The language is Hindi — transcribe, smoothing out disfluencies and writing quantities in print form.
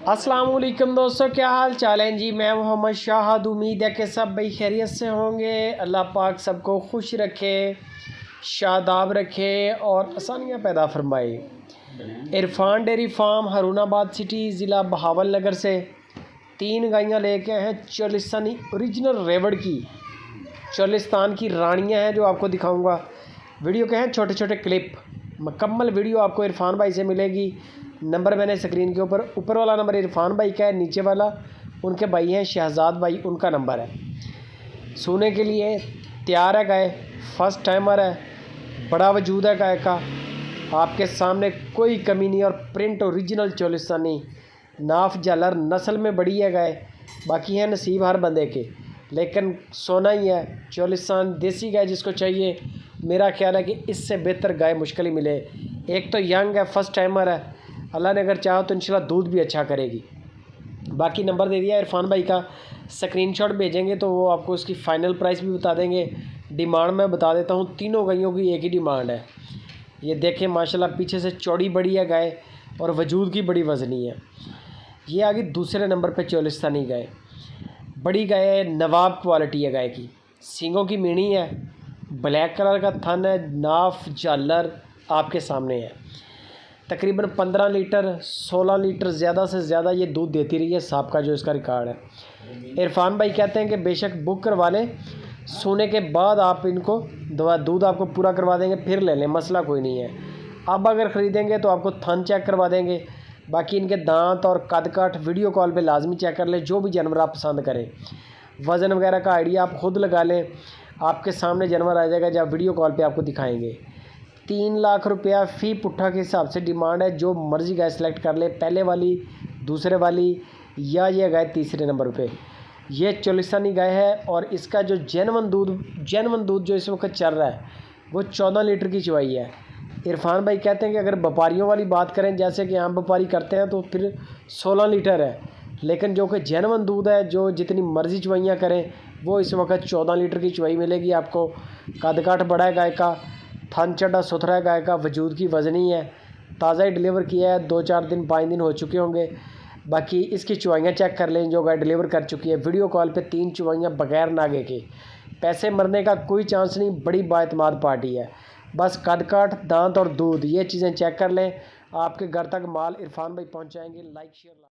अस्सलाम वालेकुम दोस्तों, क्या हाल चाल है जी। मैं मोहम्मद शाहद। उम्मीद है कि सब भाई खैरियत से होंगे। अल्लाह पाक सबको खुश रखे, शादाब रखे और आसानियाँ पैदा फरमाए। Irfan dairy farm Harunabad city ज़िला बहावल नगर से 3 गायें लेके आए हैं चोलिस्तानी ओरिजिनल रेवड़ की। चोलिस्तान की रानियाँ हैं जो आपको दिखाऊंगा। वीडियो के हैं छोटे छोटे क्लिप। मुकम्मल वीडियो आपको इरफान भाई से मिलेगी। नंबर मैंने स्क्रीन के ऊपर वाला नंबर इरफान भाई का है, नीचे वाला उनके भाई हैं शहजाद भाई, उनका नंबर है। सोने के लिए तैयार है गाय, फर्स्ट टाइमर है, बड़ा वजूद है गाय का। आपके सामने कोई कमी नहीं और प्रिंट ओरिजिनल चोलिस्तानी नाफ जालर नस्ल में बड़ी है गाय। बाकी है नसीब हर बंदे के, लेकिन सोना ही है। चोलिस्तान देसी गाय जिसको चाहिए, मेरा ख्याल है कि इससे बेहतर गाय मुश्किल ही मिले। एक तो यंग है, फर्स्ट टाइमर है, अल्लाह ने अगर चाहो तो इंशाल्लाह दूध भी अच्छा करेगी। बाकी नंबर दे दिया इरफान भाई का, स्क्रीनशॉट भेजेंगे तो वो आपको उसकी फ़ाइनल प्राइस भी बता देंगे। डिमांड मैं बता देता हूँ, तीनों गायों की एक ही डिमांड है। ये देखें माशाल्लाह, पीछे से चौड़ी बड़ी है गाय और वजूद की बड़ी वज़नी है। ये आ गई दूसरे नंबर पर चोलिस्तानी गाय। बड़ी गाय है, नवाब क्वालिटी है गाय की। सींगों की मीणी है, ब्लैक कलर का थन है, नाफ झालर आपके सामने है। तकरीबन 15 लीटर 16 लीटर ज़्यादा से ज़्यादा ये दूध देती रही है। सांप का जो इसका रिकॉर्ड है। इरफान भाई कहते हैं कि बेशक बुक करवा लें, सोने के बाद आप इनको दूध आपको पूरा करवा देंगे, फिर ले लें, मसला कोई नहीं है। अब अगर ख़रीदेंगे तो आपको थन चेक करवा देंगे। बाकी इनके दांत और कद काठ वीडियो कॉल पे लाजमी चेक कर लें, जो भी जानवर आप पसंद करें। वज़न वगैरह का आइडिया आप ख़ुद लगा लें, आपके सामने जानवर आ जाएगा जब वीडियो कॉल पे आपको दिखाएंगे। 3 लाख रुपया फ़ी पुट्ठा के हिसाब से डिमांड है। जो मर्ज़ी गाय सेलेक्ट कर ले, पहले वाली, दूसरे वाली या ये गाय तीसरे नंबर पे। ये चोलिस्तानी गाय है और इसका जो जेनवन दूध जो इस वक्त चल रहा है वो 14 लीटर की चवाई है। इरफान भाई कहते हैं कि अगर व्यापारियों वाली बात करें, जैसे कि आम व्यापारी करते हैं, तो फिर 16 लीटर है। लेकिन जो कि जेनवन दूध है, जो जितनी मर्ज़ी चवाइयाँ करें, वो इस वक्त 14 लीटर की चवाई मिलेगी आपको। कद काठ बड़ा है गाय का, थन चढ़ा सुथरा है गाय का, वजूद की वज़नी है, ताज़ा ही डिलीवर किया है, 2-4 दिन 5 दिन हो चुके होंगे। बाकी इसकी चुवाइयाँ चेक कर लें जो गाय डिलीवर कर चुकी है। वीडियो कॉल पे 3 चुवाइयाँ बगैर नागे के। पैसे मरने का कोई चांस नहीं, बड़ी बाएतमाद पार्टी है। बस कद काठ, दांत और दूध, ये चीज़ें चेक कर लें, आपके घर तक माल इरफान भाई पहुँचाएँगे। Like share